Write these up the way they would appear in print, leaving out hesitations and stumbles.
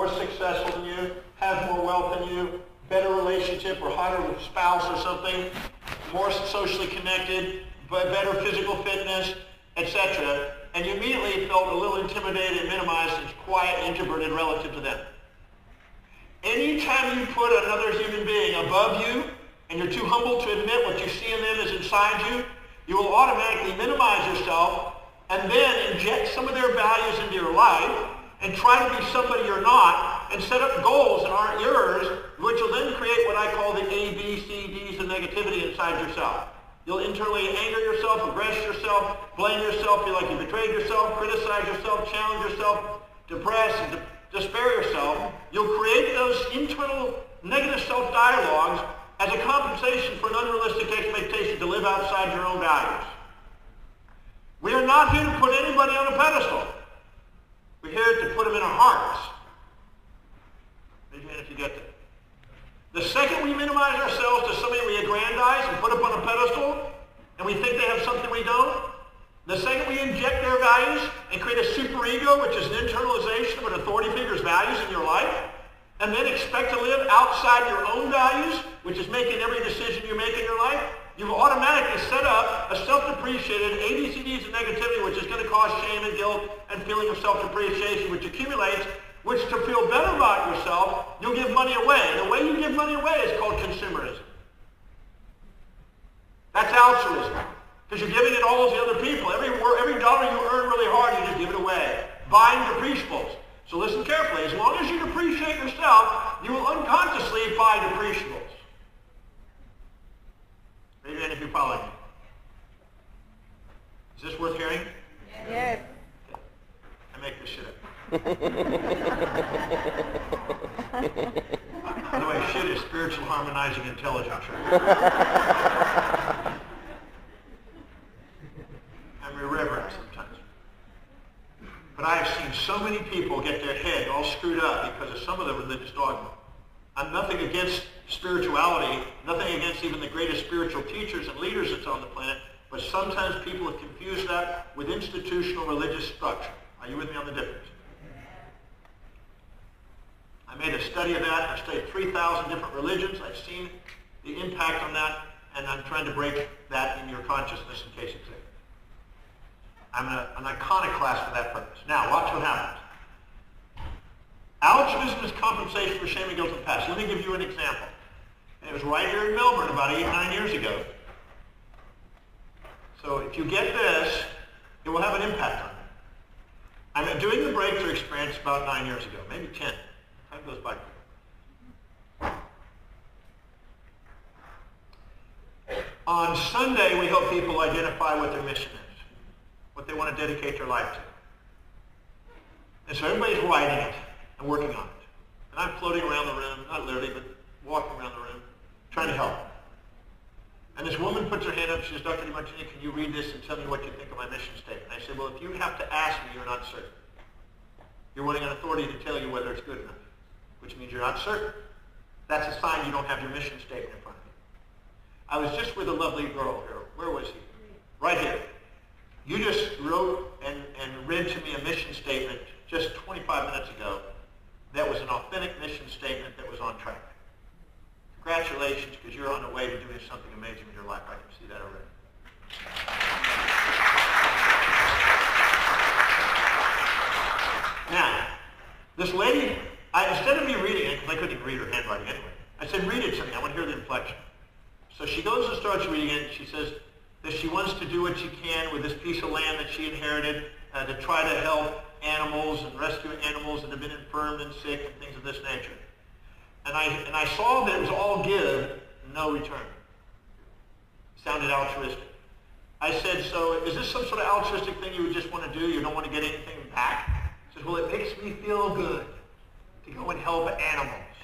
more successful than you, has more wealth than you, better relationship or hotter spouse or something, more socially connected, better physical fitness, etc. And you immediately felt a little intimidated and minimized and quiet and introverted relative to them. Anytime you put another human being above you and you're too humble to admit what you see in them is inside you, you will automatically minimize yourself and then inject some of their values into your life and try to be somebody you're not and set up goals that aren't yours, which will then create what I call the A, B, C, Ds of negativity inside yourself. You'll internally anger yourself, aggress yourself, blame yourself, feel like you betrayed yourself, criticize yourself, challenge yourself, depress, and despair yourself. You'll create those internal negative self-dialogues as a compensation for an unrealistic expectation to live outside your own values. We are not here to put anybody on a pedestal. We're here to put them in our hearts. Raise your hand if you get that. The second we minimize ourselves to somebody we aggrandize and put up on a pedestal, and we think they have something we don't, the second we inject their values and create a superego, which is an internalization of an authority figure's values in your life, and then expect to live outside your own values, which is making every decision you make in your life, you've automatically set up a self-depreciated ABCDs of negativity, which is going to cause shame and guilt and feeling of self-depreciation, which accumulates, which to feel better about yourself, you'll give money away. And the way you give money away is called consumerism. That's altruism. Because you're giving it all to other people. Every dollar you earn really hard, you just give it away. Buying depreciables. So listen carefully. As long as you depreciate yourself, you will unconsciously buy depreciables. Maybe any of you following me. Is this worth hearing? Yes. Okay. I make this shit up. By the way, shit is spiritual harmonizing intelligence. I'm irreverent sometimes. But I have seen so many people get their head all screwed up because of some of the religious dogma. I'm nothing against spirituality, nothing against even the greatest spiritual teachers and leaders that's on the planet, but sometimes people have confused that with institutional religious structure. Are you with me on the difference? I made a study of that. I studied 3,000 different religions. I've seen the impact on that, and I'm trying to break that in your consciousness in case it's there. I'm an iconoclast for that purpose. Now, watch what happens. Altruism is compensation for shame and guilt in the past. Let me give you an example. And it was right here in Melbourne about 8 or 9 years ago. So if you get this, it will have an impact on you. I'm doing the breakthrough experience about 9 years ago, maybe 10. Time goes by. On Sunday, we help people identify what their mission is, what they want to dedicate their life to. And so everybody's writing it and working on it. And I'm floating around the room, not literally, but walking around the room, trying to help. And this woman puts her hand up, she says, Dr. Demartini, can you read this and tell me what you think of my mission statement? I said, well, if you have to ask me, you're not certain. You're wanting an authority to tell you whether it's good enough, which means you're not certain. That's a sign you don't have your mission statement in front of you. I was just with a lovely girl here. Where was he? Right here. You just wrote and read to me a mission statement just 25 minutes ago that was an authentic mission statement that was on track. Congratulations, because you're on the way to doing something amazing in your life. I can see that already. Now, this lady, instead of me reading it, because I couldn't even read her handwriting anyway, I said, read it to me. I want to hear the inflection. So she goes and starts reading it. She says that she wants to do what she can with this piece of land that she inherited to try to help animals and rescue animals that have been infirmed and sick and things of this nature. And I saw that it was all give, no return. Sounded altruistic. I said, so is this some sort of altruistic thing you would just want to do? You don't want to get anything back? She says, well, it makes me feel good to go and help animals.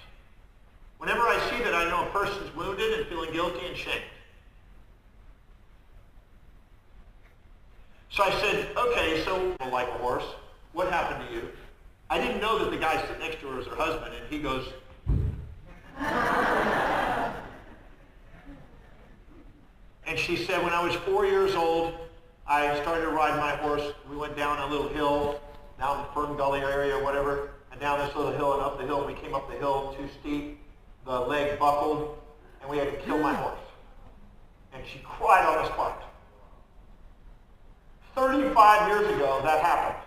Whenever I see that, I know a person's wounded and feeling guilty and shamed. So I said, okay, so like a horse, what happened to you? I didn't know that the guy sitting next to her was her husband, and he goes, and she said, when I was 4 years old, I started to ride my horse. We went down a little hill, down the Fern Gully area or whatever, and down this little hill and up the hill. We came up the hill too steep. The leg buckled, and we had to kill my horse. And she cried on the spot. 35 years ago, that happened.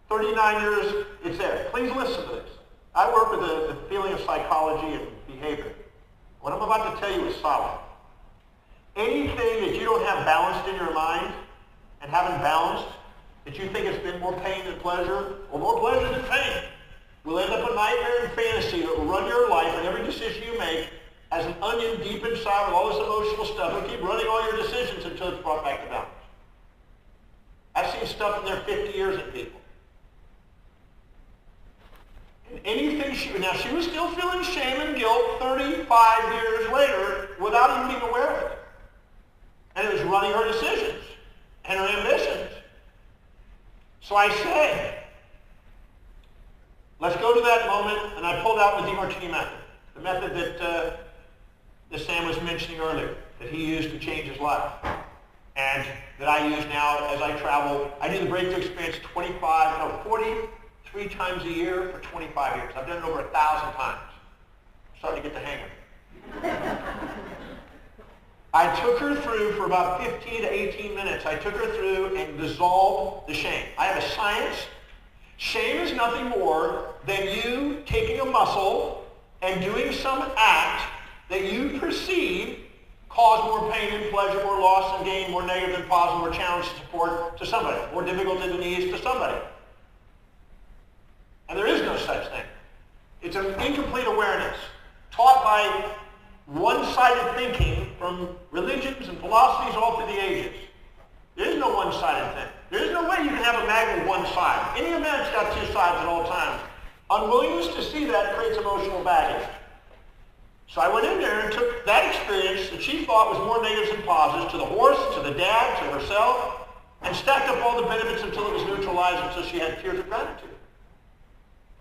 39 years, it's there. Please listen to this. I work with the feeling of psychology and behavior. What I'm about to tell you is solid. Anything that you don't have balanced in your mind and haven't balanced, that you think has been more pain than pleasure, or more pleasure than pain, will end up a nightmare and fantasy that will run your life and every decision you make as an onion deep inside with all this emotional stuff. It'll keep running all your decisions until it's brought back to balance. I've seen stuff in there 50 years in people. And anything she was still feeling shame and guilt 35 years later without even being aware of it. And it was running her decisions and her ambitions. So I said, let's go to that moment, and I pulled out the Demartini method, the method that Sam was mentioning earlier, that he used to change his life, and that I use now as I travel. I do the breakthrough experience 43 times a year for 25 years. I've done it over 1,000 times. I'm starting to get the hang of it. I took her through for about 15 to 18 minutes. I took her through and dissolved the shame. I have a science. Shame is nothing more than you taking a muscle and doing some act that you perceive caused more pain and pleasure, more loss and gain, more negative than positive, more challenge and support to somebody, more difficulty than ease to somebody. And there is no such thing. It's an incomplete awareness taught by one-sided thinking from religions and philosophies all through the ages. There is no one-sided thing. There is no way you can have a magnet with one side. Any event's got two sides at all times. Unwillingness to see that creates emotional baggage. So I went in there and took that experience that she thought was more negatives than positives to the horse, to the dad, to herself, and stacked up all the benefits until it was neutralized, until she had tears of gratitude.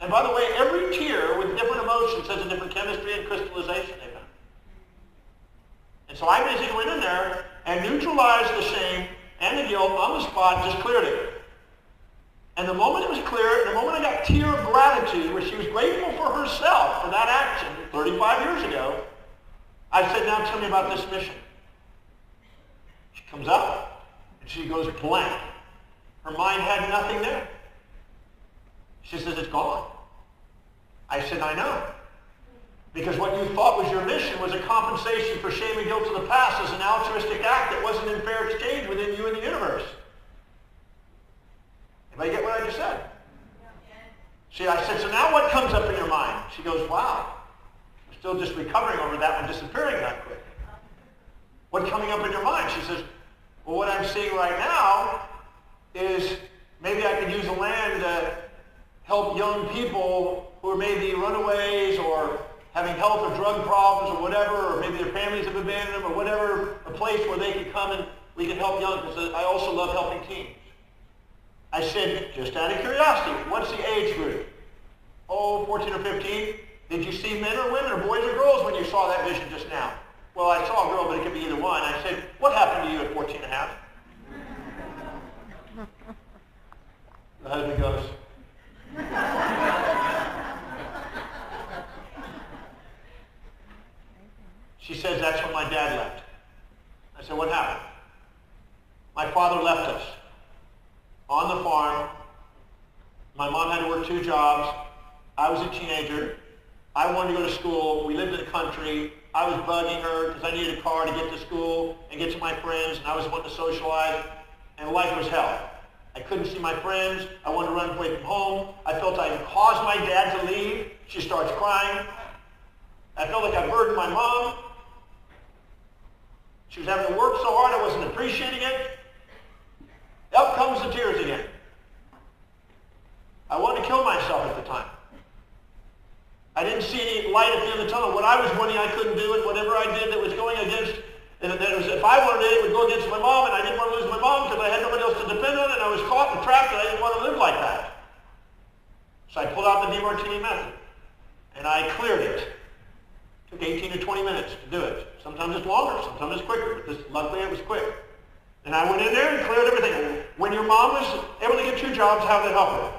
And by the way, every tear with different emotions has a different chemistry and crystallization they found. And so I basically went in there and neutralized the shame and the guilt on the spot, just cleared it. And the moment it was clear, the moment I got tear of gratitude, where she was grateful for herself for that action 35 years ago, I said, now tell me about this mission. She comes up and she goes blank. Her mind had nothing there. She says, it's gone. I said, I know. Because what you thought was your mission was a compensation for shame and guilt of the past as an altruistic act that wasn't in fair exchange within you and the universe. Anybody get what I just said? See, I said, so now what comes up in your mind? She goes, wow. I'm still just recovering over that one disappearing that quick. What's coming up in your mind? She says, well, what I'm seeing right now is maybe I could use the land to help young people who are maybe runaways or having health or drug problems or whatever, or maybe their families have abandoned them or whatever, a place where they can come and we can help young, because I also love helping teens. I said, just out of curiosity, what's the age group? Oh, 14 or 15. Did you see men or women or boys or girls when you saw that vision just now? Well, I saw a girl, but it could be either one. I said, what happened to you at 14 and a half? The husband goes, she says, that's when my dad left. I said, what happened? My father left us on the farm. My mom had to work 2 jobs. I was a teenager. I wanted to go to school. We lived in the country. I was bugging her because I needed a car to get to school and get to my friends, and I was wanting to socialize, and life was hell. I couldn't see my friends. I wanted to run away from home. I felt I had caused my dad to leave. She starts crying. I felt like I burdened my mom. She was having to work so hard I wasn't appreciating it. Up comes the tears again. I wanted to kill myself at the time. I didn't see any light at the end of the tunnel. What I was wanting, I couldn't do it. Whatever I did that was going against, and that was, if I wanted it, it would go against my mom, and I didn't want to lose my mom because I had nobody else to depend on, and I was caught and trapped, and I didn't want to live like that. So I pulled out the Demartini method, and I cleared it. It took 18 to 20 minutes to do it. Sometimes it's longer, sometimes it's quicker, but luckily it was quick. And I went in there and cleared everything. When your mom was able to get 2 jobs, how did it help her?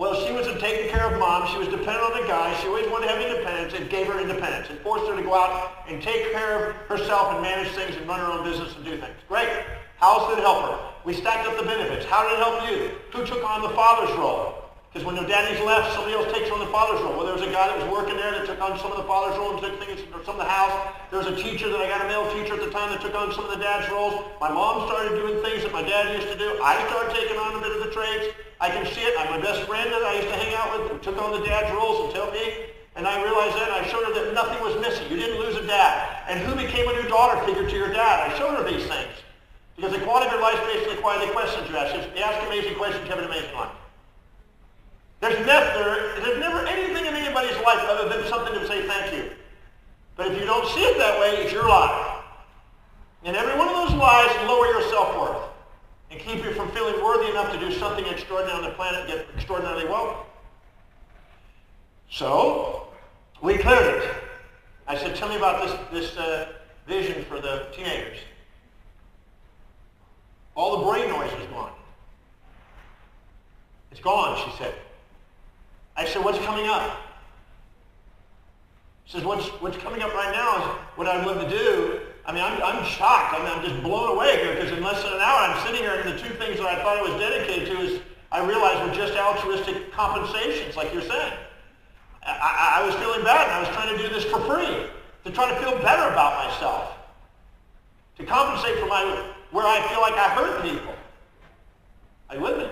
Well, she wasn't taking care of mom. She was dependent on a guy. She always wanted to have independence. It gave her independence. It forced her to go out and take care of herself and manage things and run her own business and do things. Great. How else did it help her? We stacked up the benefits. How did it help you? Who took on the father's role? Because when their daddies left, somebody else takes on the father's role. Well, there was a guy that was working there that took on some of the father's role and took things from some of the house. There was a teacher that I got a male teacher at the time that took on some of the dad's roles. My mom started doing things that my dad used to do. I started taking on a bit of the trades. I can see it. My best friend that I used to hang out with took on the dad's roles and tell me. And I realized that, and I showed her that nothing was missing. You didn't lose a dad. And who became a new daughter figure to your dad? I showed her these things. Because the quality of your life is basically the quality of the questions you ask. If you ask amazing questions, you have an amazing life. There's never anything in anybody's life other than something to say thank you. But if you don't see it that way, it's your lie. And every one of those lies lower your self-worth and keep you from feeling worthy enough to do something extraordinary on the planet and get extraordinarily well. So, we cleared it. I said, tell me about this vision for the teenagers. All the brain noise was gone. It's gone, she said. I said, what's coming up? She says, what's coming up right now is what I'd love to do. I mean, I'm shocked. I'm just blown away here because in less than an hour I'm sitting here and the two things that I thought I was dedicated to is I realized were just altruistic compensations, like you're saying. I was feeling bad and I was trying to do this for free, to try to feel better about myself, to compensate for where I feel like I hurt people. Are you with me?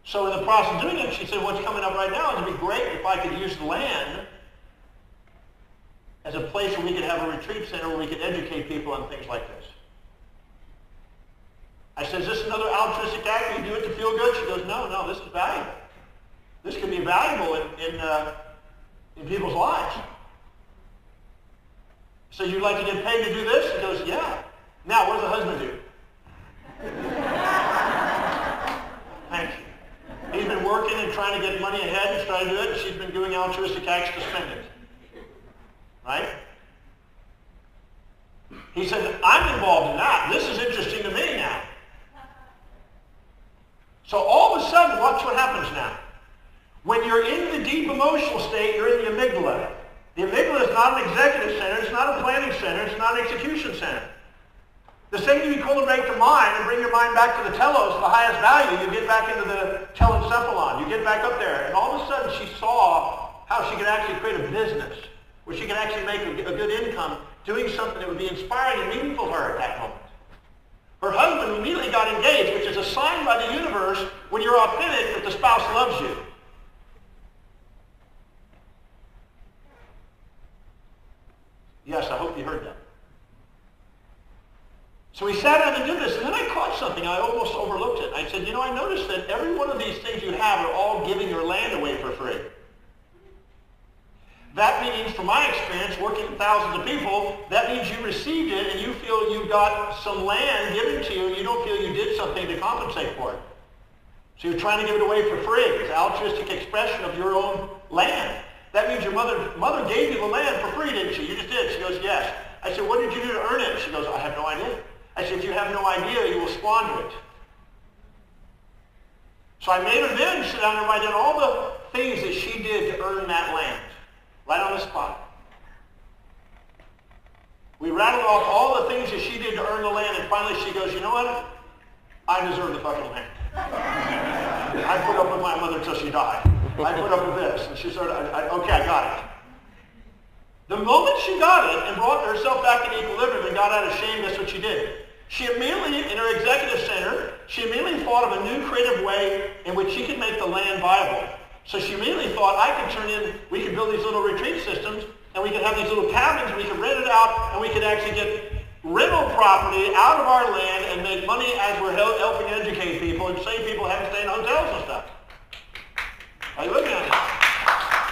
So in the process of doing it, she said, what's coming up right now is it'd be great if I could use the land as a place where we could have a retreat center where we could educate people on things like this. I said, is this another altruistic act? You do it to feel good? She goes, no, this is valuable. This can be valuable in people's lives. So you'd like to get paid to do this? She goes, yeah. Now, what does the husband do? Thank you. He's been working and trying to get money ahead and trying to do it, and she's been doing altruistic acts to spend it. Right? He said, I'm involved in that. This is interesting to me now. So all of a sudden, watch what happens now. When you're in the deep emotional state, you're in the amygdala. The amygdala is not an executive center, it's not a planning center, it's not an execution center. The second you equilibrate the mind and bring your mind back to the telos, the highest value, you get back into the telencephalon. You get back up there. And all of a sudden she saw how she could actually create a business where she could actually make a good income doing something that would be inspiring and meaningful to her at that moment. Her husband immediately got engaged, which is a sign by the universe when you're authentic that the spouse loves you. Yes, I hope you heard that. So we sat down and did this, and then I caught something. I almost overlooked it. I said, I noticed that every one of these things you have are all giving your land away for free. That means, from my experience, working with thousands of people, that means you received it and you feel you got some land given to you and you don't feel you did something to compensate for it. So you're trying to give it away for free. It's an altruistic expression of your own land. That means your mother gave you the land for free, didn't she? You just did. She goes, yes. I said, what did you do to earn it? She goes, I have no idea. I said, if you have no idea, you will squander it. So I made her then sit down and write down all the things that she did to earn that land, right on the spot. We rattled off all the things that she did to earn the land, and finally she goes, you know what? I deserve the fucking land. I put up with my mother till she died. I put up with this. And she started, okay, I got it. The moment she got it and brought herself back in equilibrium and got out of shame, that's what she did. She immediately, in her executive center, she immediately thought of a new creative way in which she could make the land viable. So she immediately thought, we could build these little retreat systems, and we could have these little cabins, and we could rent it out, and we could actually get rental property out of our land and make money as we're helping educate people and save people having to stay in hotels and stuff. Are you looking at it?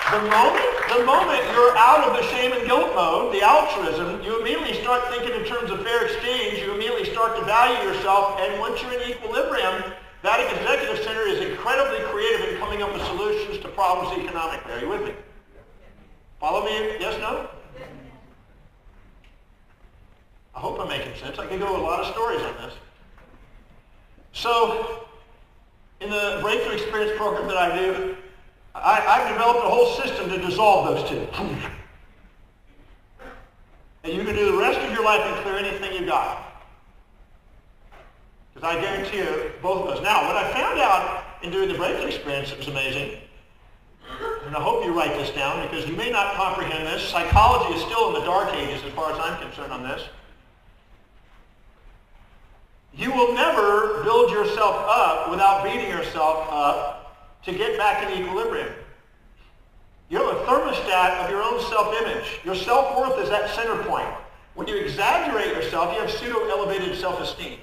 The moment you're out of the shame and guilt mode, the altruism, you immediately start thinking in terms of fair exchange, you immediately start to value yourself, and once you're in equilibrium, that executive center is incredibly creative in coming up with solutions to problems economically. Are you with me? Follow me? Yes, no? I hope I'm making sense. I can go with a lot of stories on this. So, In the Breakthrough Experience program that I do, I've developed a whole system to dissolve those two. And you can do the rest of your life and clear anything you got. Because I guarantee you both of those. Now, what I found out in doing the Breakthrough Experience that was amazing, and I hope you write this down because you may not comprehend this. Psychology is still in the dark ages as far as I'm concerned on this. You will never build yourself up without beating yourself up to get back in equilibrium. You have a thermostat of your own self-image. Your self-worth is that center point. When you exaggerate yourself, you have pseudo-elevated self-esteem.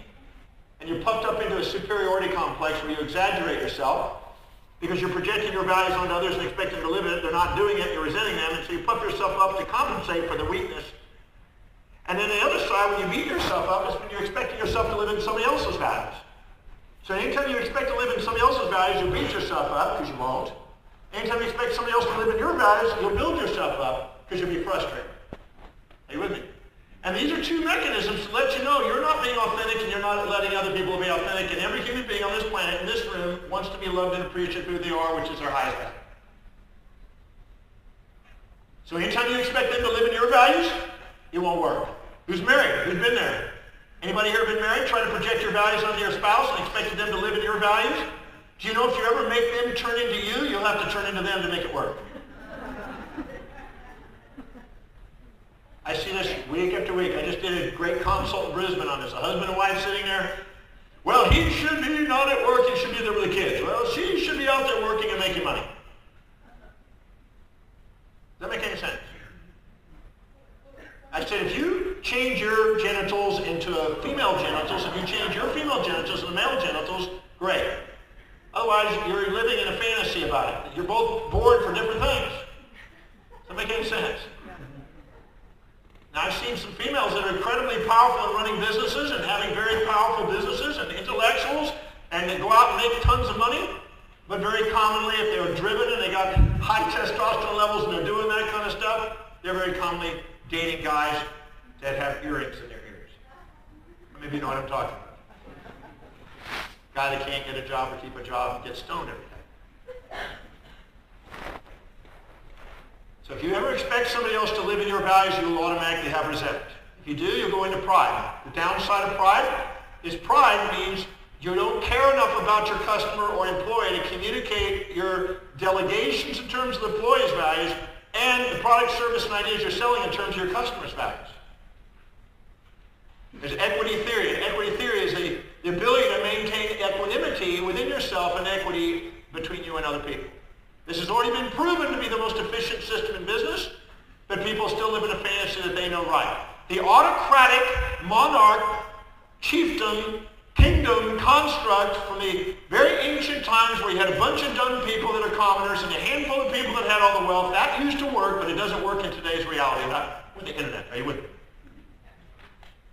And you're puffed up into a superiority complex where you exaggerate yourself because you're projecting your values onto others and expecting them to live in it. They're not doing it. You're resenting them. And so you puff yourself up to compensate for the weakness. And then the other side, when you beat yourself up, is when you're expecting yourself to live in somebody else's values. So anytime you expect to live in somebody else's values, you beat yourself up because you won't. Anytime you expect somebody else to live in your values, you'll build yourself up because you'll be frustrated. Are you with me? And these are two mechanisms to let you know you're not being authentic and you're not letting other people be authentic. And every human being on this planet, in this room, wants to be loved and appreciated who they are, which is their highest value. So anytime you expect them to live in your values, it won't work. Who's married? Who's been there? Anybody here been married, trying to project your values onto your spouse and expected them to live in your values? Do you know if you ever make them turn into you, you'll have to turn into them to make it work? I see this week after week. I just did a great consult in Brisbane on this. A husband and wife sitting there. Well, he should be not at work. He should be there with the kids. Well, she should be out there working and making money. Does that make any sense? I said, if you change your genitals into female genitals, if you change your female genitals into male genitals, great. Otherwise, you're living in a fantasy about it. You're both bored for different things. Does that make any sense? Now, I've seen some females that are incredibly powerful in running businesses and having very powerful businesses and intellectuals, and they go out and make tons of money. But very commonly, if they're driven and they got high testosterone levels and they're doing that kind of stuff, they're very commonly dating guys that have earrings in their ears. Maybe you know what I'm talking about. Guy that can't get a job or keep a job and get stoned every day. So if you ever expect somebody else to live in your values, you will automatically have resentment. If you do, you'll go into pride. The downside of pride is pride means you don't care enough about your customer or employee to communicate your delegations in terms of the employee's values and the product, service, and ideas you're selling in terms of your customer's values. There's equity theory. And equity theory is the ability to maintain equanimity within yourself and equity between you and other people. This has already been proven to be the most efficient system in business, but people still live in a fantasy that they know right. The autocratic monarch, chiefdom, kingdom construct from the very ancient times where you had a bunch of dumb people that are commoners and a handful of people that had all the wealth, that used to work, but it doesn't work in today's reality, not with the internet. Are you with me?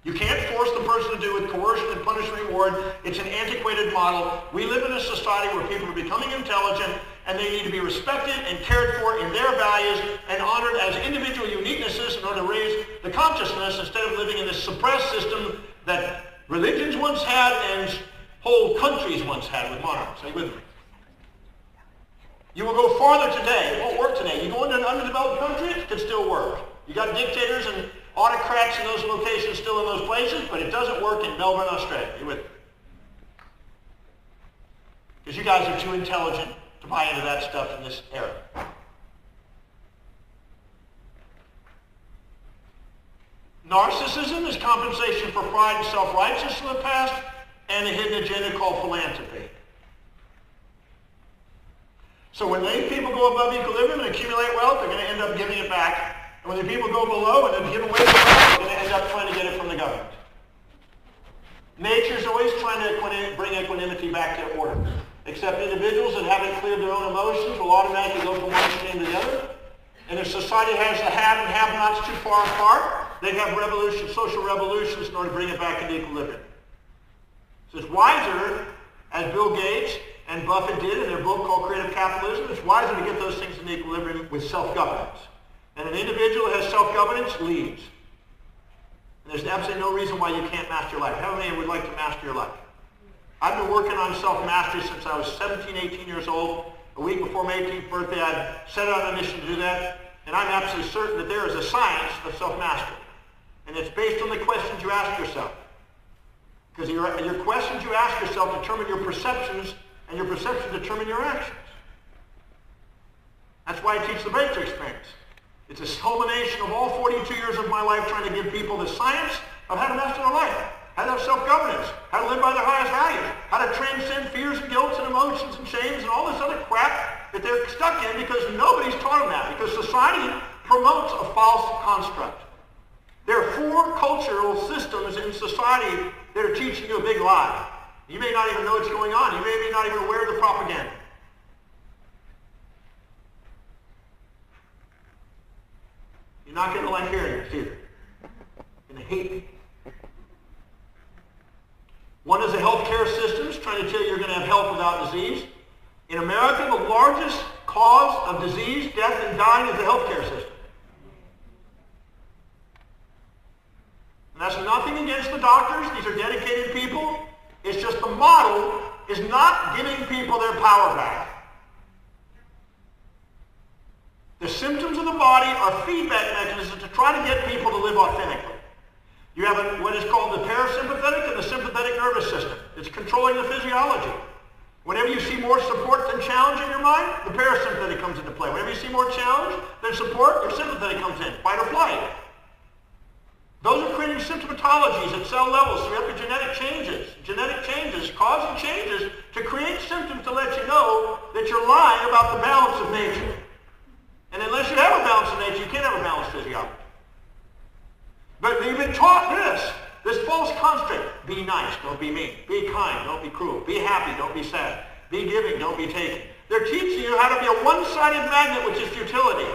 You can't force the person to do with coercion and punish and reward. It's an antiquated model. We live in a society where people are becoming intelligent and they need to be respected and cared for in their values and honored as individual uniquenesses in order to raise the consciousness instead of living in this suppressed system that religions once had and whole countries once had with monarchs. Are you with me? You will go farther today. It won't work today. You go into an underdeveloped country, it can still work. You got dictators and autocrats in those locations still in those places, but it doesn't work in Melbourne, Australia. Are you with me? Because you guys are too intelligent to buy into that stuff in this era. Narcissism is compensation for pride and self-righteousness in the past and a hidden agenda called philanthropy. So when these people go above equilibrium and accumulate wealth, they're going to end up giving it back. And when the people go below and they give away the wealth, they're going to end up trying to get it from the government. Nature's always trying to bring equanimity back to order. Except individuals that haven't cleared their own emotions will automatically go from one extreme to the other. And if society has the have and have-nots too far apart, they have revolutions, social revolutions in order to bring it back into equilibrium. So it's wiser, as Bill Gates and Buffett did in their book called Creative Capitalism, it's wiser to get those things in equilibrium with self-governance. And an individual that has self-governance leads. And there's absolutely no reason why you can't master your life. How many would like to master your life? I've been working on self-mastery since I was 17, 18 years old. A week before my 18th birthday, I set out on a mission to do that. And I'm absolutely certain that there is a science of self-mastery. And it's based on the questions you ask yourself. Because your questions you ask yourself determine your perceptions, and your perceptions determine your actions. That's why I teach the breakthrough experience. It's a culmination of all 42 years of my life trying to give people the science of how to master their life, how to have self-governance, how to live by their highest values, how to transcend fears and guilts and emotions and shames and all this other crap that they're stuck in because nobody's taught them that, because society promotes a false construct. There are 4 cultural systems in society that are teaching you a big lie. You may not even know what's going on. You may be not even aware of the propaganda. You're not going to like hearing this either. You're going to hate me. One is the healthcare systems trying to tell you you're going to have health without disease. In America, the largest cause of disease, death, and dying is the healthcare system. And that's nothing against the doctors. These are dedicated people. It's just the model is not giving people their power back. The symptoms of the body are feedback mechanisms to try to get people to live authentically. You have what is called the parasympathetic and the sympathetic nervous system. It's controlling the physiology. Whenever you see more support than challenge in your mind, the parasympathetic comes into play. Whenever you see more challenge than support, your sympathetic comes in, fight or flight. Those are creating symptomatologies at cell levels through epigenetic changes. Genetic changes, causing changes to create symptoms to let you know that you're lying about the balance of nature. And unless you have a balance of nature, you can't have a balanced physiology. But you've been taught this false construct. Be nice, don't be mean. Be kind, don't be cruel. Be happy, don't be sad. Be giving, don't be taking. They're teaching you how to be a one-sided magnet, which is futility.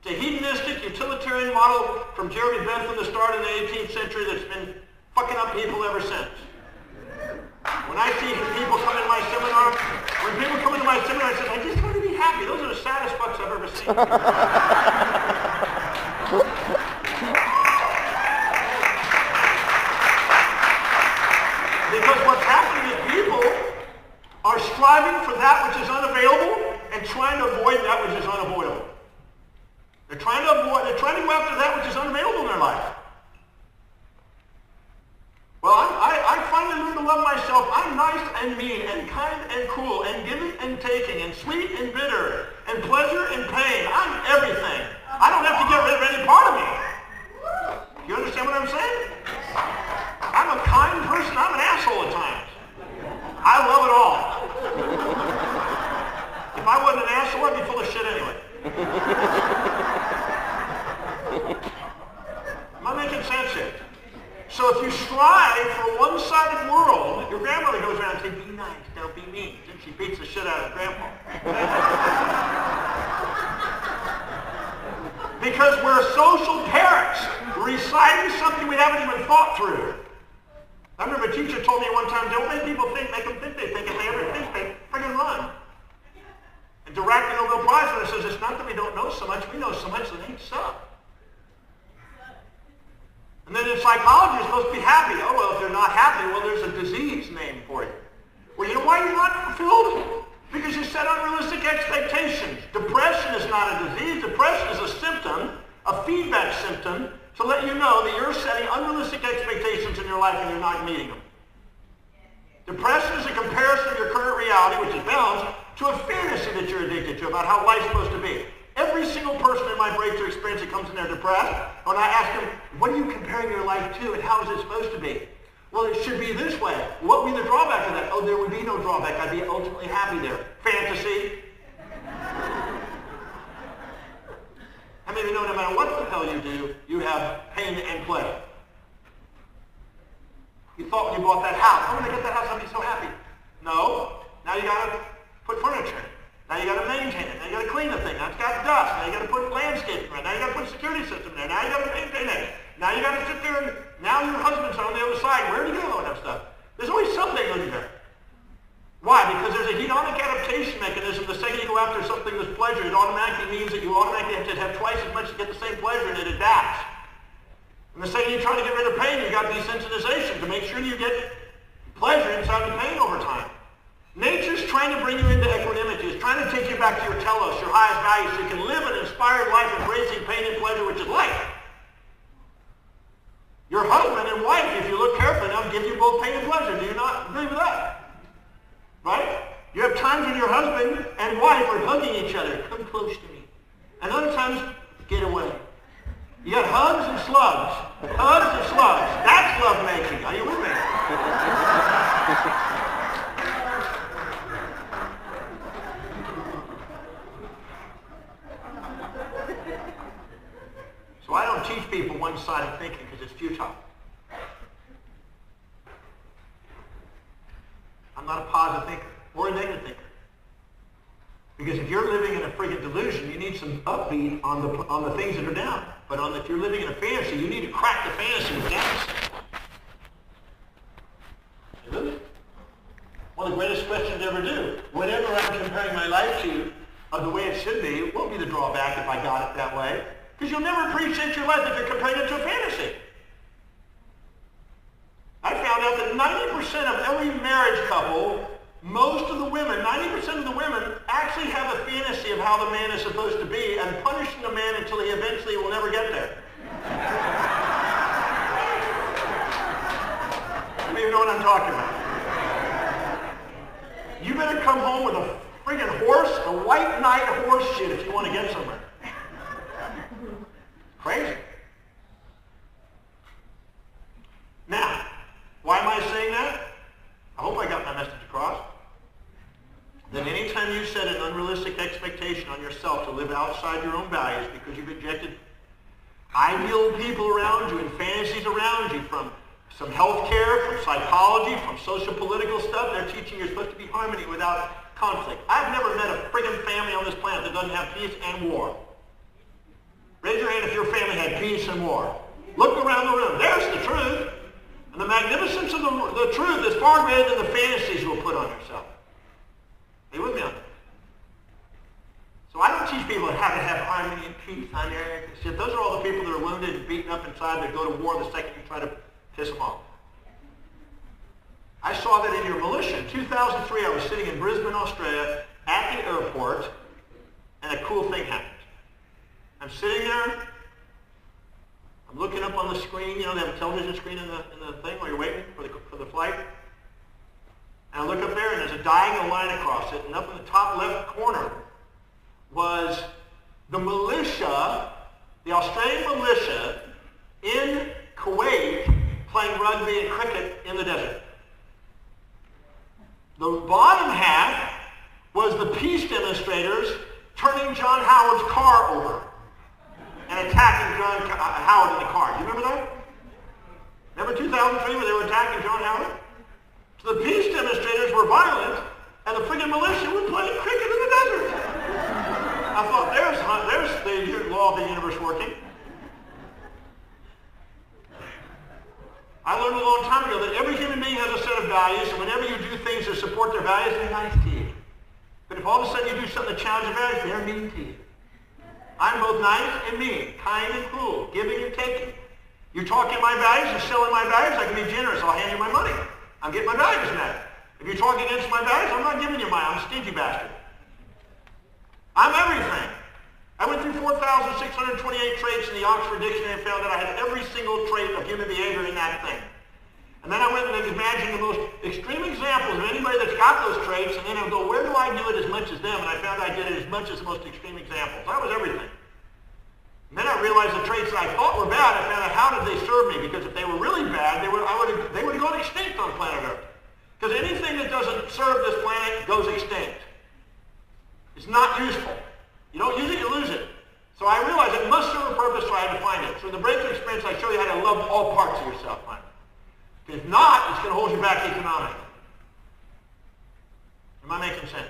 It's a hedonistic, utilitarian model from Jeremy Bentham, the start of the 18th century, that's been fucking up people ever since. When I see people come into my seminar, I say, I just want to be happy. Those are the saddest fucks I've ever seen. Because what's happening is people are striving for that which is unavailable and trying to avoid that which is unavoidable. They're trying to go after that which is unavailable in their life. Well, I finally learned to love myself. I'm nice and mean and kind and cruel and giving and taking and sweet and bitter and pleasure and pain. I'm everything. I don't have to get rid of any part of me. You understand what I'm saying? I'm a kind person. I'm an asshole at times. I love it all. If I wasn't an asshole, I'd be full of shit anyway. Am I making sense here? So if you strive for a one-sided world, your grandmother goes around and says, be nice, don't be mean. And she beats the shit out of grandpa. Because we're social parents, reciting something we haven't even thought through. I remember a teacher told me one time, don't make people think, make them think they think. If they ever think, they friggin' run. And Dirac, the Nobel Prize winner, says, it's not that we don't know so much, we know so much that ain't so. And then in psychology, you're supposed to be happy. Oh, well, if you're not happy, well, there's a disease name for you. Well, you know why you're not fulfilled? Because you set unrealistic expectations. Depression is not a disease. Depression is a symptom, a feedback symptom, to let you know that you're setting unrealistic expectations in your life and you're not meeting them. Depression is a comparison of your current reality, which is balanced, to a fantasy that you're addicted to about how life's supposed to be. Every single person in my breakthrough experience that comes in there depressed, when I ask them, what are you comparing your life to and how is it supposed to be? Well, it should be this way. What would be the drawback of that? Oh, there would be no drawback. I'd be ultimately happy there. Fantasy. How many of you know no matter what the hell you do, you have pain and pleasure? You thought when you bought that house, oh, when I get that house, I'll be so happy. No. Now you got to put furniture in. Now you got to maintain it. Now you got to clean the thing. Now it's got dust. Now you got to put landscaping around. Now you got to put a security system there. Now you got to maintain it. Now you got to sit there and now your husband's on the other side. Where do you go and that stuff? There's always something in there. Why? Because there's a hedonic adaptation mechanism. The second you go after something with pleasure, it automatically means that you automatically have to have twice as much to get the same pleasure, and it adapts. And the second you try to get rid of pain, you got desensitization to make sure you get pleasure inside the pain over time. Nature's trying to bring you into equanimity. It's trying to take you back to your telos, your highest values, so you can live an inspired life embracing pain and pleasure, which is life. Your husband and wife, if you look carefully enough, give you both pain and pleasure. Do you not agree with that? Right? You have times when your husband and wife are hugging each other. Come close to me. And other times, get away. You got hugs and slugs. Hugs and slugs. That's love making. Are you with me? So I don't teach people one-sided thinking because it's futile. I'm not a positive thinker or a negative thinker. Because if you're living in a friggin' delusion, you need some upbeat on the things that are down. But if you're living in a fantasy, you need to crack the fantasy with dance. One of the greatest questions to ever do. Whatever I'm comparing my life to, of the way it should be, it won't be the drawback if I got it that way. Because you'll never appreciate your life if you're comparing it to a fantasy. I found out that 90% of every marriage couple, most of the women, 90% of the women, actually have a fantasy of how the man is supposed to be and punishing the man until he eventually will never get there. You don't even know what I'm talking about. You better come home with a friggin' horse, a white knight horse shit if you want to get somewhere. Crazy. Now, why am I saying that? I hope I got my message across. That anytime you set an unrealistic expectation on yourself to live outside your own values because you've injected ideal people around you and fantasies around you from some health care, from psychology, from social political stuff, they're teaching you're supposed to be harmony without conflict. I've never met a friggin' family on this planet that doesn't have peace and war. Raise your hand if your family had peace and war. Look around the room. There's the truth. And the magnificence of the truth is far greater than the fantasies you'll put on yourself. Are you with me on that? So I don't teach people how to have harmony and peace on their shit. Those are all the people that are wounded and beaten up inside that go to war the second you try to piss them off. I saw that in your militia. In 2003, I was sitting in Brisbane, Australia, at the airport, and a cool thing happened. I'm sitting there. I'm looking up on the screen. You know, they have a television screen in the thing while you're waiting for the flight. And I look up there, and there's a diagonal line across it, and up in the top left corner was the militia, the Australian militia, in Kuwait playing rugby and cricket in the desert. The bottom half was the peace demonstrators turning John Howard's car over and attacking John Howard in the car. Do you remember that? Remember 2003 when they were attacking John Howard? So the peace demonstrators were violent, and the friggin' militia were playing cricket in the desert. I thought, there's the law of the universe working. I learned a long time ago that every human being has a set of values, and whenever you do things that support their values, they're nice to you. But if all of a sudden you do something that challenges their values, they're mean to you. I'm both nice and mean, kind and cruel, giving and taking. You're talking my values, you're selling my values, I can be generous, I'll hand you my money. I'm getting my values met. If you're talking against my values, I'm not giving you mine, I'm a stingy bastard. I'm everything. I went through 4,628 traits in the Oxford Dictionary and found that I had every single trait of human behavior in that thing. And then I went and imagined the most extreme examples of anybody that's got those traits, and then I would go, where do I do it as much as them? And I found I did it as much as the most extreme examples. That was everything. And then I realized the traits that I thought were bad, I found out how did they serve me? Because if they were really bad, they would have gone extinct on planet Earth. Because anything that doesn't serve this planet goes extinct. It's not useful. You don't use it, you lose it. So I realized it must serve a purpose, so I had to find it. So in the breakthrough experience, I show you how to love all parts of yourself, Mike. If not, it's going to hold you back economically. Am I making sense?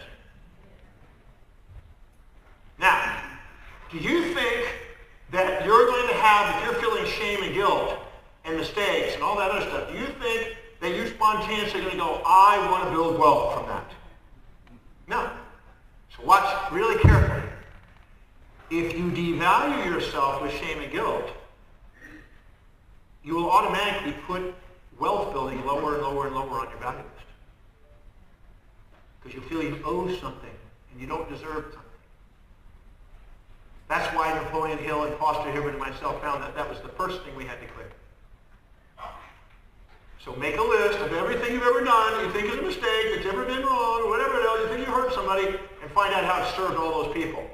Now, do you think that you're going to have, if you're feeling shame and guilt and mistakes and all that other stuff, do you think that you spontaneously are going to go, I want to build wealth from that? No. So watch really carefully. If you devalue yourself with shame and guilt, you will automatically put wealth building lower and lower and lower on your value list. Because you feel you owe something and you don't deserve something. That's why Napoleon Hill and Foster Hibbert and myself found that was the first thing we had to clear. So make a list of everything you've ever done, you think is a mistake, that's ever been wrong, or whatever it is, you think you hurt somebody, and find out how it served all those people.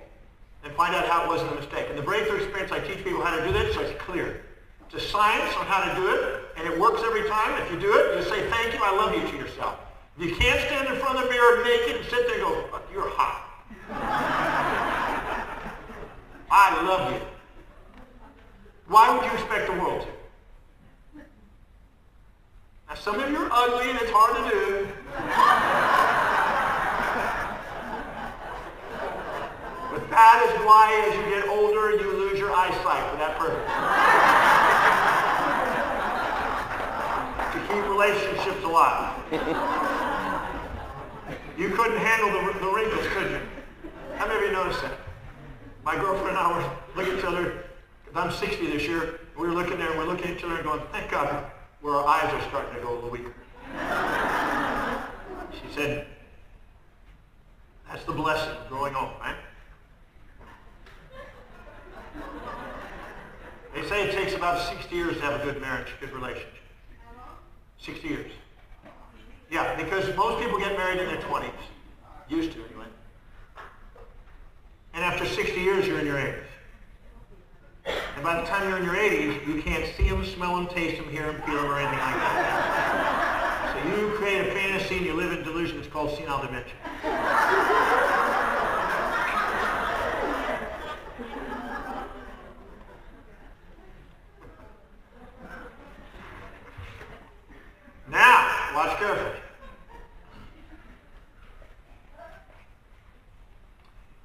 And find out how it wasn't a mistake. In the breakthrough experience, I teach people how to do that, so it's clear. It's a science on how to do it, and it works every time. If you do it, you say, thank you, I love you to yourself. If you can't stand in front of the mirror naked and sit there and go, fuck, you're hot. I love you. Why would you expect the world to? Now, some of you are ugly and it's hard to do. But that is why as you get older, you lose your eyesight for that purpose. To keep relationships alive. You couldn't handle the wrinkles, could you? How many of you noticed that? My girlfriend and I were looking at each other. I'm 60 this year. We were looking there and we're looking at each other and going, thank God, where our eyes are starting to go a little weaker. She said, that's the blessing of growing old, right? They say it takes about 60 years to have a good marriage, a good relationship. 60 years. Yeah, because most people get married in their 20s. Used to, anyway. And after 60 years, you're in your 80s. And by the time you're in your 80s, you can't see them, smell them, taste them, hear them, feel them, or anything like that. So you create a fantasy and you live in delusion. It's called senile dementia. Now, watch carefully.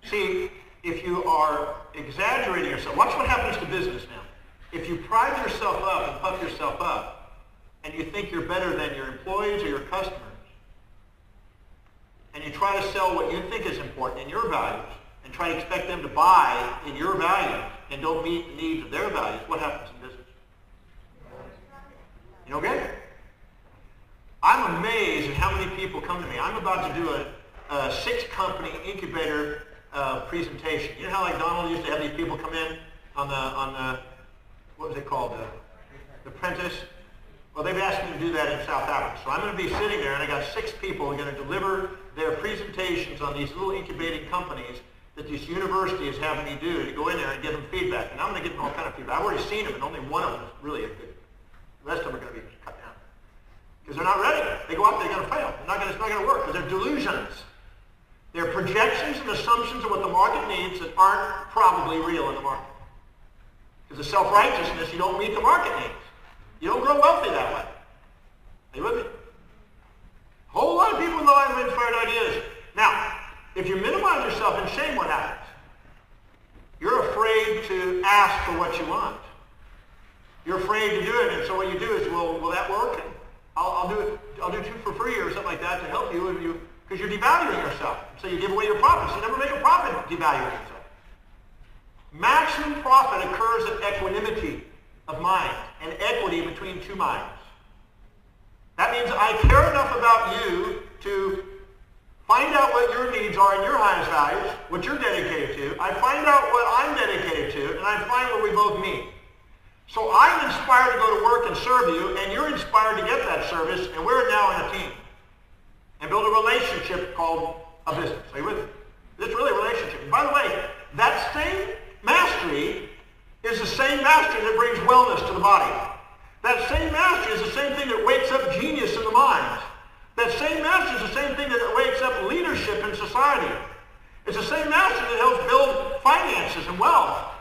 See, if you are exaggerating yourself, watch what happens to business now. If you pride yourself up and puff yourself up, and you think you're better than your employees or your customers, and you try to sell what you think is important in your values, and try to expect them to buy in your values, and don't meet the needs of their values, what happens in business? You don't get it. I'm amazed at how many people come to me. I'm about to do a 6-company incubator presentation. You know how like Donald used to have these people come in on the what was it called, the Apprentice? Well, they've asked me to do that in South Africa. So I'm going to be sitting there, and I got 6 people who are going to deliver their presentations on these little incubating companies that this university is having me do to go in there and give them feedback. And I'm going to give them all kind of feedback. I've already seen them, and only one of them is really a good. The rest of them are going to be cut down because they're not ready. They go out there, they're going to fail. It's not going to work because they're delusions. They're projections and assumptions of what the market needs that aren't probably real in the market. Because of self-righteousness, you don't meet the market needs. You don't grow wealthy that way. Are you with me? A whole lot of people know I have inspired ideas. Now, if you minimize yourself in shame, what happens? You're afraid to ask for what you want. You're afraid to do it, and so what you do is, well, will that work? And I'll do 2 for free or something like that to help you, and because you're devaluing yourself. So you give away your profits. You never make a profit devaluing yourself. Maximum profit occurs at equanimity of mind and equity between 2 minds. That means I care enough about you to find out what your needs are and your highest values, what you're dedicated to. I find out what I'm dedicated to, and I find what we both meet. So I'm inspired to go to work and serve you, and you're inspired to get that service, and we're now in a team. And build a relationship called a business. Are you with me? It's really a relationship. And by the way, that same mastery is the same mastery that brings wellness to the body. That same mastery is the same thing that wakes up genius in the mind. That same mastery is the same thing that wakes up leadership in society. It's the same mastery that helps build finances and wealth.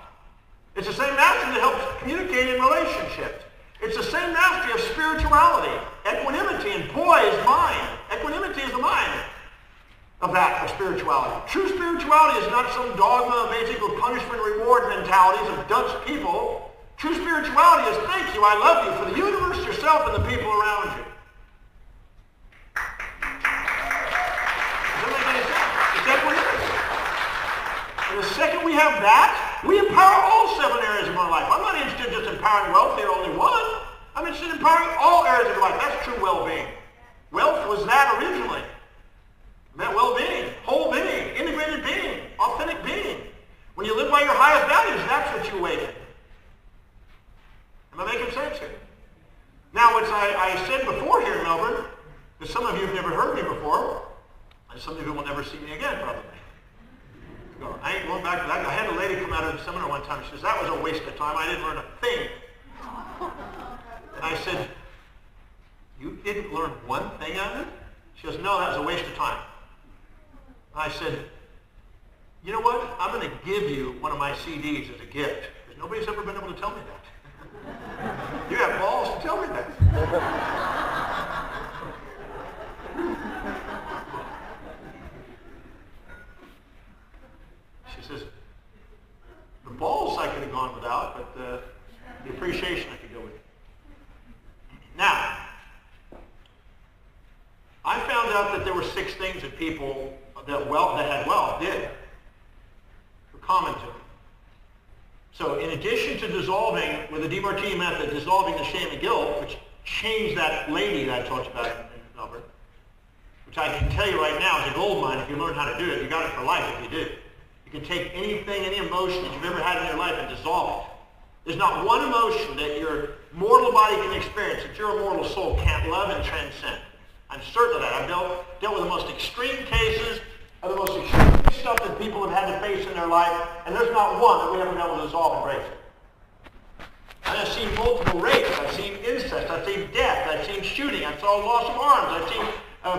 It's the same mastery that helps communicate in relationships. It's the same mastery of spirituality, equanimity, and poise mind. Equanimity is the mind of that, of spirituality. True spirituality is not some dogma of basic punishment reward mentalities of dunce people. True spirituality is thank you, I love you for the universe, yourself, and the people around you. Does that make any sense? It's equanimity. And the second we have that, we empower all 7 areas of our life. I'm not interested in just empowering wealth, there only one. I'm interested in empowering all areas of your life. That's true well-being. Wealth was that originally. It meant well-being, whole being, integrated being, authentic being. When you live by your highest values, that's what you awaken. Am I making sense here? Now, what I said before here in Melbourne, because some of you have never heard me before, and some of you will never see me again, probably. I ain't going back to that. I had a lady come out of the seminar one time. She says, that was a waste of time. I didn't learn a thing. And I said, you didn't learn one thing out of it? She goes, no, that was a waste of time. I said, you know what? I'm going to give you one of my CDs as a gift. Because nobody's ever been able to tell me that. You have balls to tell me that. She says, the balls I could have gone without, but the appreciation I could go with. Now, I found out that there were 6 things that people that had wealth did. Were common to them. So in addition to dissolving, with the Demartini method, dissolving the shame and guilt, which changed that lady that I talked about in Melbourne, which I can tell you right now is a gold mine. If you learn how to do it, you got it for life if you do. You can take anything, any emotion that you've ever had in your life and dissolve it. There's not one emotion that your mortal body can experience that your immortal soul can't love and transcend. I'm certain of that. I've dealt with the most extreme cases of the most extreme stuff that people have had to face in their life, and there's not one that we haven't been able to dissolve and break. And I've seen multiple rapes. I've seen incest. I've seen death. I've seen shooting. I've saw loss of arms. I've seen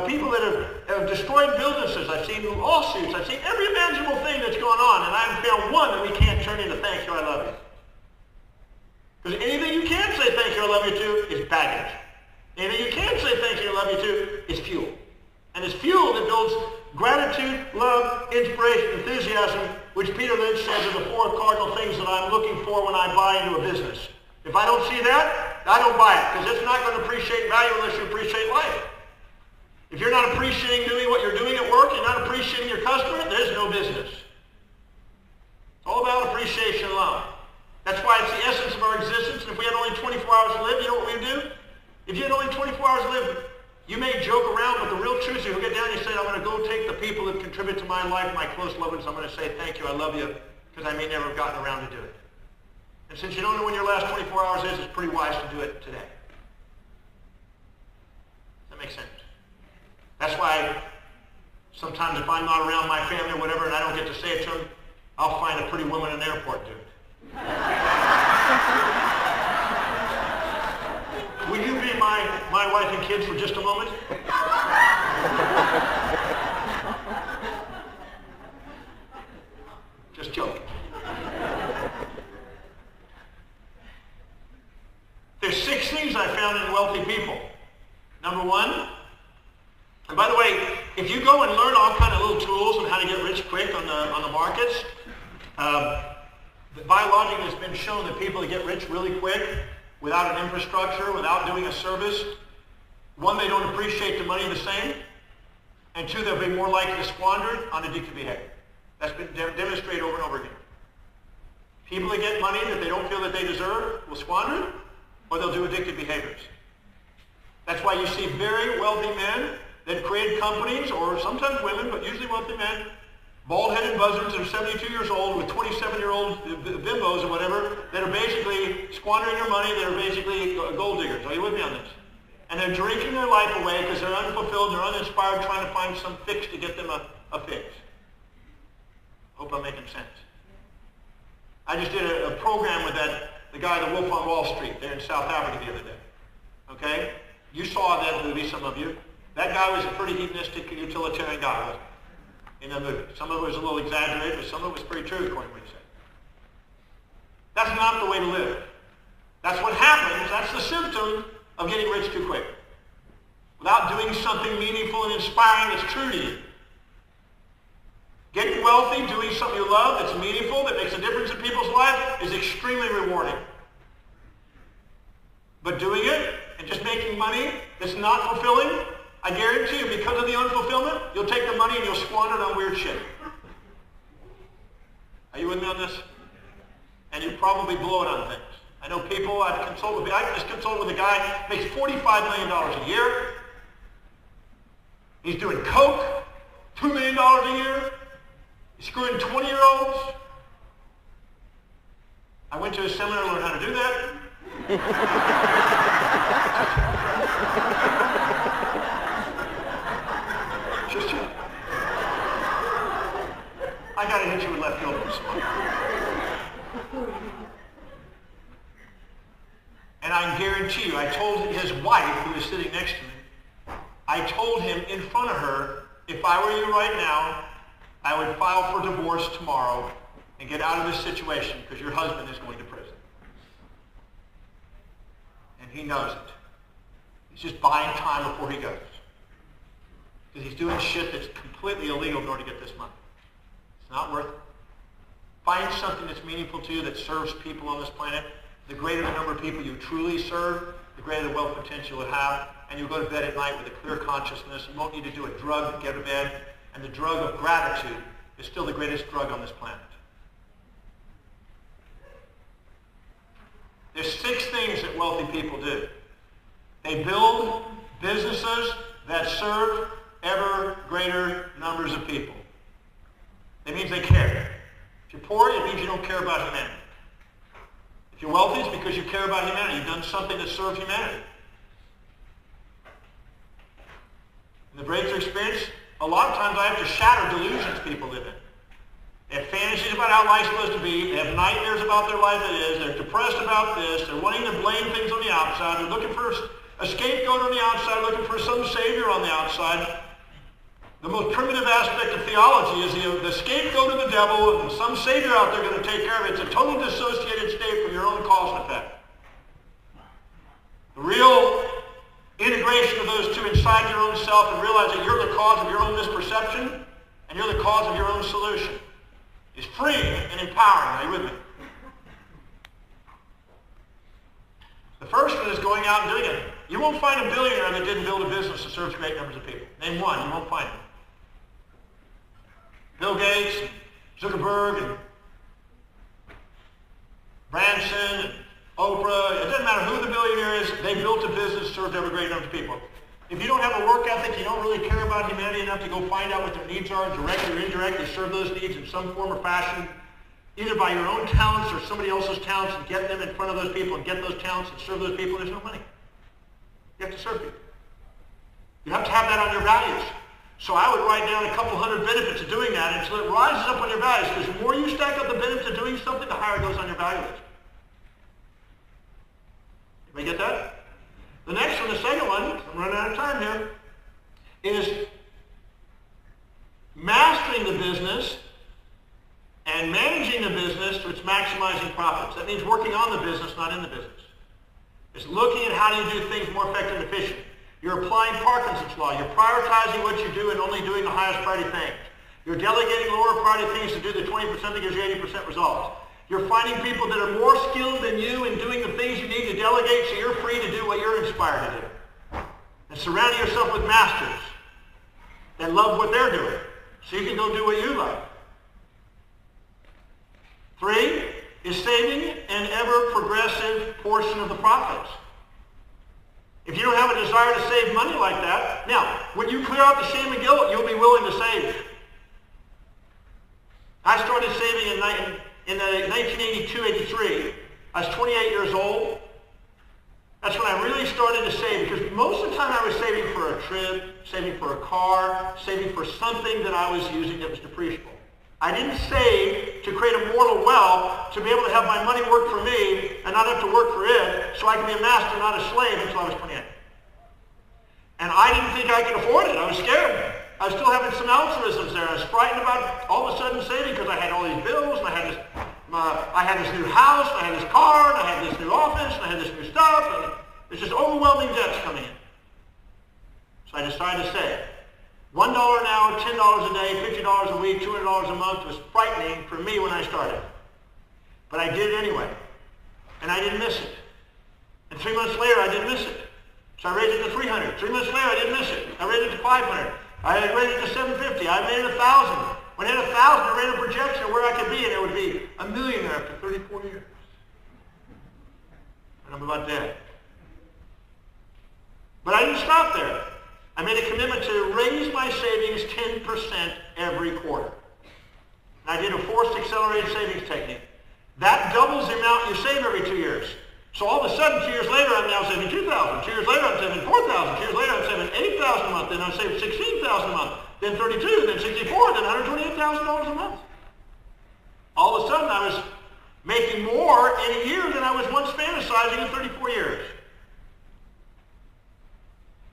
people that have destroyed businesses. I've seen lawsuits. I've seen every imaginable thing that's going on, and I haven't found one that we can't turn into thank you, I love you. Because anything you can say thank you, I love you to is baggage. Anything you can say thank you, I love you to is fuel. And it's fuel that builds gratitude, love, inspiration, enthusiasm, which Peter Lynch says are the 4 cardinal things that I'm looking for when I buy into a business. If I don't see that, I don't buy it, because it's not going to appreciate value unless you appreciate life. If you're not appreciating doing what you're doing at work, you're not appreciating your customer, there's no business. It's all about appreciation and love. That's why it's the essence of our existence. And if we had only 24 hours to live, you know what we'd do? If you had only 24 hours to live, you may joke around, but the real truth is you'll get down and you say, I'm going to go take the people that contribute to my life, my close loved ones, I'm going to say thank you, I love you, because I may never have gotten around to do it. And since you don't know when your last 24 hours is, it's pretty wise to do it today. Does that make sense? That's why sometimes if I'm not around my family or whatever and I don't get to say it to them, I'll find a pretty woman in the airport to do it. Will you be my wife and kids for just a moment? Just joking. There's 6 things I found in wealthy people. Number 1, and by the way, if you go and learn all kind of little tools on how to get rich quick on the markets, biologically it's been shown that people that get rich really quick without an infrastructure, without doing a service, 1, they don't appreciate the money the same, and 2, they'll be more likely to squander it on addictive behavior. That's been demonstrated over and over again. People that get money that they don't feel that they deserve will squander it, or they'll do addictive behaviors. That's why you see very wealthy men that create companies, or sometimes women, but usually wealthy men, bald-headed buzzards that are 72 years old with 27-year-old bimbos or whatever that are basically squandering their money, that are basically gold diggers. Are you with me on this? And they're drinking their life away because they're unfulfilled, they're uninspired, trying to find some fix to get them a fix. Hope I'm making sense. I just did a program with the guy, the Wolf on Wall Street, there in South Africa the other day. Okay? You saw that movie, some of you. That guy was a pretty hedonistic, utilitarian guy, wasn't he? In the movie. Some of it was a little exaggerated, but some of it was pretty true, according to what he said. That's not the way to live. That's what happens. That's the symptom of getting rich too quick. Without doing something meaningful and inspiring that's true to you. Getting wealthy, doing something you love that's meaningful, that makes a difference in people's lives, is extremely rewarding. But doing it and just making money that's not fulfilling, I guarantee you, because of the unfulfillment, you'll take the money and you'll squander it on weird shit. Are you with me on this? And you probably blow it on things. I know people I just consulted with a guy who makes $45 million a year. He's doing coke, $2 million a year. He's screwing 20-year-olds. I went to a seminar to learn how to do that. Just I got to hit you with left field once in a while. And I guarantee you, I told his wife, who was sitting next to me, I told him in front of her, if I were you right now, I would file for divorce tomorrow and get out of this situation because your husband is going to prison. And he knows it. He's just buying time before he goes. Because he's doing shit that's completely illegal in order to get this money. It's not worth it. Find something that's meaningful to you, that serves people on this planet. The greater the number of people you truly serve, the greater the wealth potential you have, and you'll go to bed at night with a clear consciousness. You won't need to do a drug to get to bed, and the drug of gratitude is still the greatest drug on this planet. There's 6 things that wealthy people do. They build businesses that serve ever greater numbers of people. That means they care. If you're poor, it means you don't care about humanity. If you're wealthy, it's because you care about humanity. You've done something that serves humanity. In the breakthrough experience, a lot of times I have to shatter delusions people live in. They have fantasies about how life's supposed to be. They have nightmares about their life it is. They're depressed about this. They're wanting to blame things on the outside. They're looking for a scapegoat on the outside, looking for some savior on the outside. The most primitive aspect of theology is the scapegoat of the devil and some savior out there going to take care of it. It's a total dissociated state from your own cause and effect. The real integration of those two inside your own self and realize that you're the cause of your own misperception and you're the cause of your own solution is freeing and empowering. Are you with me? The first one is going out and doing it. You won't find a billionaire that didn't build a business that serves great numbers of people. Name one, you won't find it. Bill Gates, and Zuckerberg, and Branson, and Oprah, it doesn't matter who the billionaire is, they built a business that served every great number of people. If you don't have a work ethic, you don't really care about humanity enough to go find out what their needs are, directly or indirectly serve those needs in some form or fashion, either by your own talents or somebody else's talents, and get them in front of those people and get those talents and serve those people, there's no money. You have to serve people. You have to have that on your values. So I would write down a couple hundred benefits of doing that until it rises up on your values, because the more you stack up the benefits of doing something, the higher it goes on your value list. Anybody get that? The next one, the second one, I'm running out of time here, is mastering the business and managing the business so it's maximizing profits. That means working on the business, not in the business. It's looking at how do you do things more effective and efficient. You're applying Parkinson's law. You're prioritizing what you do and only doing the highest priority things. You're delegating lower priority things to do the 20% that gives you 80% results. You're finding people that are more skilled than you in doing the things you need to delegate so you're free to do what you're inspired to do. And surrounding yourself with masters that love what they're doing so you can go do what you love. 3 is saving an ever-progressive portion of the profits. If you don't have a desire to save money like that, now, when you clear out the shame and guilt, you'll be willing to save. I started saving in 1982-83. I was 28 years old. That's when I really started to save, because most of the time I was saving for a trip, saving for a car, saving for something that I was using that was depreciable. I didn't save to create a mortal wealth to be able to have my money work for me and not have to work for it so I could be a master, not a slave, until I was 28. And I didn't think I could afford it. I was scared. I was still having some altruisms there. I was frightened about all of a sudden saving because I had all these bills, and I had this new house, and I had this car, and I had this new office, and I had this new stuff, and there's just overwhelming debts coming in. So I decided to save. $1 an hour, $10 a day, $50 a week, $200 a month was frightening for me when I started. But I did it anyway. And I didn't miss it. And 3 months later, I didn't miss it. So I raised it to 300. 3 months later, I didn't miss it. I raised it to 500. I raised it to 750. I made it 1,000. When I hit 1,000, I ran a projection of where I could be, and it would be a millionaire after 34 years. and I'm about dead. But I didn't stop there. I made a commitment to raise my savings 10% every quarter. And I did a forced accelerated savings technique. That doubles the amount you save every 2 years. So all of a sudden, 2 years later, I'm now saving $2,000. 2 years later, I'm saving $4,000. 2 years later, I'm saving $8,000 a month. Then I'm saving $16,000 a month. Then $32,000, then $64,000, then $128,000 a month. All of a sudden, I was making more in a year than I was once fantasizing in 34 years.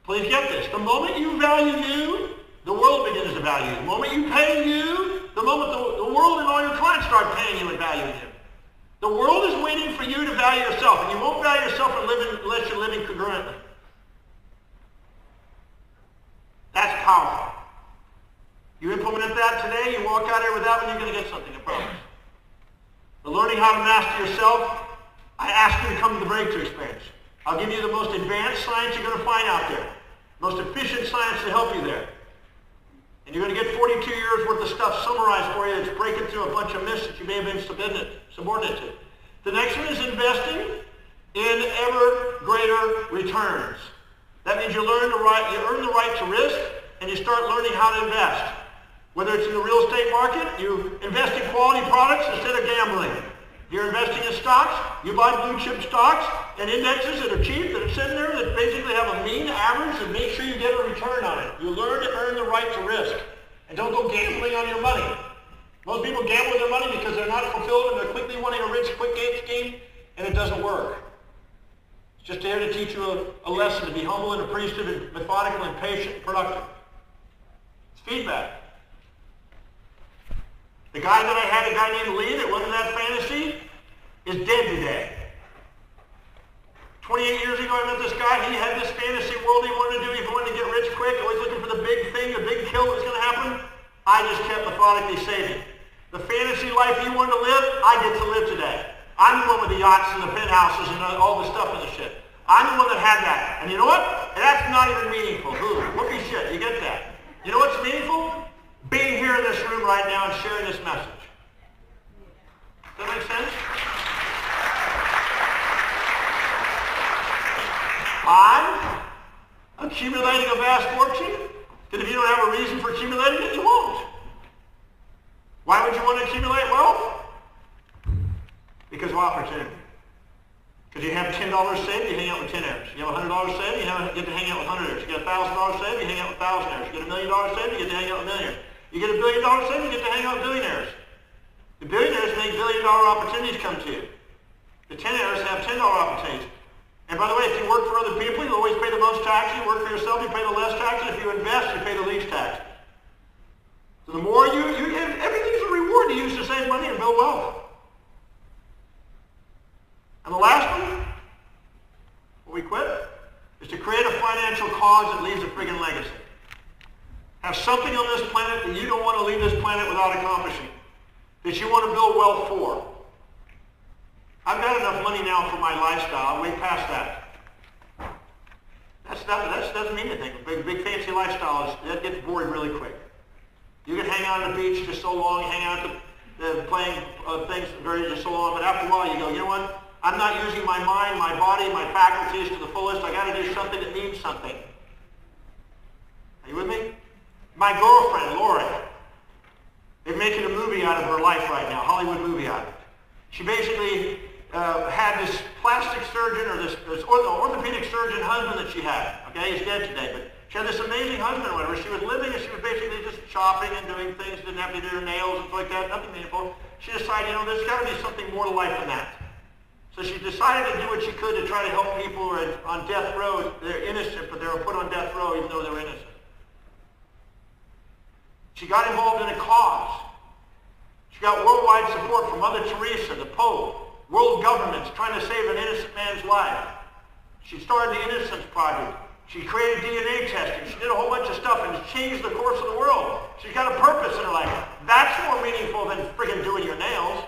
Please get this. The moment you value you, the world begins to value you. The moment you pay you, the moment the world and all your clients start paying you and valuing you. The world is waiting for you to value yourself, and you won't value yourself unless you're living congruently. That's powerful. You implemented that today, you walk out here with that one, you're going to get something, I promise. But learning how to master yourself, I ask you to come to the breakthrough experience. I'll give you the most advanced science you're going to find out there. Most efficient science to help you there. And you're going to get 42 years worth of stuff summarized for you that's breaking through a bunch of myths that you may have been subordinate to. The next one is investing in ever greater returns. That means you earn the right to risk, and you start learning how to invest. Whether it's in the real estate market, you invest in quality products instead of gambling. You're investing in stocks, you buy blue chip stocks and indexes that are cheap, that are sitting there, that basically have a mean average, and make sure you get a return on it. You learn to earn the right to risk. And don't go gambling on your money. Most people gamble with their money because they're not fulfilled and they're quickly wanting a rich quick game scheme, and it doesn't work. It's just here to teach you a lesson to be humble and appreciative and methodical and patient and productive. It's feedback. The guy that I had, a guy named Lee, that wasn't that fantasy, is dead today. 28 years ago, I met this guy. He had this fantasy world he wanted to do. He wanted to get rich quick, always looking for the big thing, the big kill that was going to happen. I just kept methodically saving. The fantasy life he wanted to live, I get to live today. I'm the one with the yachts and the penthouses and all the stuff and the shit. I'm the one that had that. And you know what? That's not even meaningful. Whoopee shit, you get that. You know what's meaningful? Being here in this room right now and sharing this message. Does that make sense? I'm accumulating a vast fortune, because if you don't have a reason for accumulating it, you won't. Why would you want to accumulate wealth? Because of opportunity. Because you have $10 saved, you hang out with 10 heirs. You have $100 saved, you get to hang out with 100 heirs. You get $1,000 saved, you hang out with 1,000 heirs. You get $1 million saved, you get to hang out with millionaires. You get $1 billion saved, you get to hang out with billionaires. The billionaires make $1 billion opportunities come to you. The 10 heirs have $10 opportunities. And by the way, if you work for other people, you always pay the most taxes. You work for yourself, you pay the less taxes. If you invest, you pay the least taxes. So the more everything's a reward to use to save money and build wealth. And the last one, before we quit, is to create a financial cause that leaves a friggin' legacy. Have something on this planet that you don't want to leave this planet without accomplishing, that you want to build wealth for. I've got enough money now for my lifestyle. I'm way past that. That doesn't mean anything. Big fancy lifestyle, that gets boring really quick. You can hang out on the beach just so long, hang out playing things just so long, but after a while you go, you know what? I'm not using my mind, my body, my faculties to the fullest. I got to do something that means something. Are you with me? My girlfriend, Lori, they're making a movie out of her life right now, Hollywood movie out of it. She basically had this plastic surgeon or this orthopedic surgeon husband that she had. Okay, he's dead today, but she had this amazing husband or whatever. She was living and she was basically just shopping and doing things, didn't have to do her nails and stuff like that, nothing meaningful. She decided, you know, there's got to be something more to life than that. So she decided to do what she could to try to help people who are on death row. They're innocent, but they were put on death row even though they were innocent. She got involved in a cause. She got worldwide support from Mother Teresa, the Pope, world governments trying to save an innocent man's life. She started the Innocence Project. She created DNA testing. She did a whole bunch of stuff and changed the course of the world. She's got a purpose in her life. That's more meaningful than friggin' doing your nails.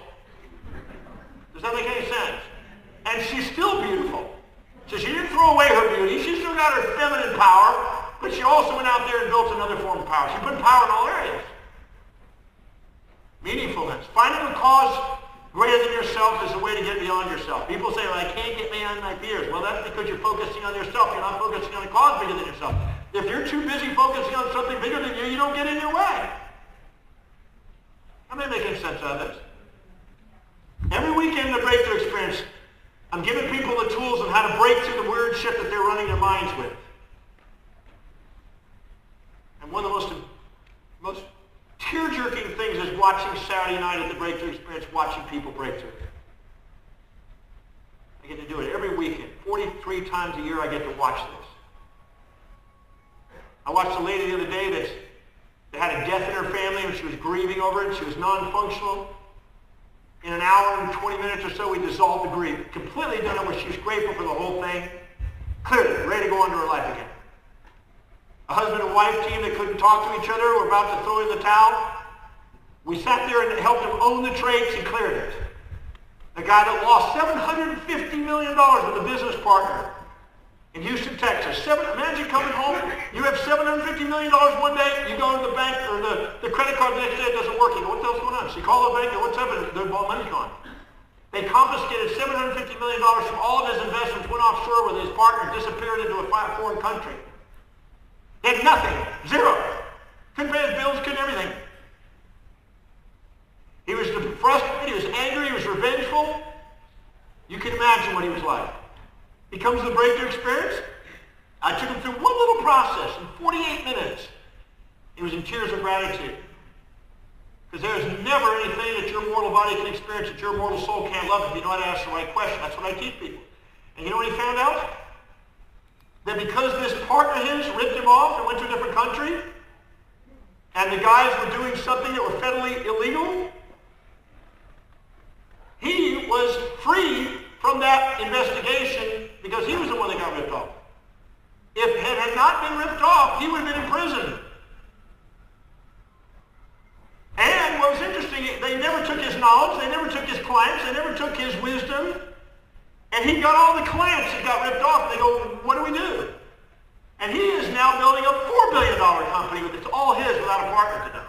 Does that make any sense? And she's still beautiful. So she didn't throw away her beauty. She still got her feminine power, but she also went out there and built another form of power. She put power in all areas. Meaningfulness. Finding a cause Greater than yourself is the way to get beyond yourself. People say, well, I can't get beyond my fears. Well, that's because you're focusing on yourself. You're not focusing on a cause bigger than yourself. If you're too busy focusing on something bigger than you, you don't get in your way. Am I making sense out of this? Every weekend in the breakthrough experience, I'm giving people the tools on how to break through the weird shit that they're running their minds with. And one of the most tear-jerking things is watching Saturday night at the breakthrough experience, watching people break through. I get to do it every weekend. 43 times a year I get to watch this. I watched a lady the other day that had a death in her family and she was grieving over it. She was non-functional. In an hour and 20 minutes or so, we dissolved the grief. Completely done it where she was grateful for the whole thing. Cleared it, ready to go on to her life again. A husband and wife team that couldn't talk to each other were about to throw in the towel. We sat there and helped him own the traits and cleared it. The guy that lost $750 million with a business partner in Houston, Texas. Imagine coming home, you have $750 million one day, you go to the bank or the credit card the next day, it doesn't work. You go, what the hell's going on? So you call the bank, what's happening? Their money's gone. They confiscated $750 million from all of his investments, went offshore with his partner, disappeared into a foreign country. He had nothing. Zero. Couldn't pay his bills, couldn't everything. He was frustrated, he was angry, he was revengeful. You can imagine what he was like. He comes to the breakthrough experience. I took him through one little process in 48 minutes. He was in tears of gratitude. Because there is never anything that your mortal body can experience that your mortal soul can't love if you know how to ask the right question. That's what I teach people. And you know what he found out? That because this partner of his ripped him off and went to a different country, and the guys were doing something that were federally illegal, he was free from that investigation because he was the one that got ripped off. If it had not been ripped off, he would have been in prison. And what was interesting, they never took his knowledge, they never took his clients, they never took his wisdom, and he got all the clients that got ripped off, and they go, what do we do? And he is now building a $4 billion company with it's all his without a partner today.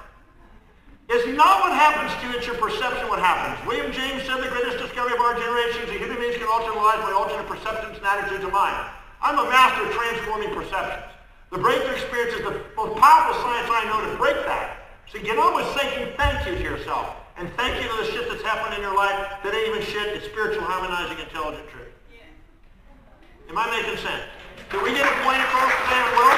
It's not what happens to you, it's your perception what happens. William James said the greatest discovery of our generation is that human beings can alter their lives by altering perceptions and attitudes of mind. I'm a master of transforming perceptions. The breakthrough experience is the most powerful science I know to break that. So get on with saying thank you to yourself. And thank you to the shit that's happened in your life that ain't even shit, it's spiritual, harmonizing, intelligent truth. Am I making sense? Did we get a point across today? Well,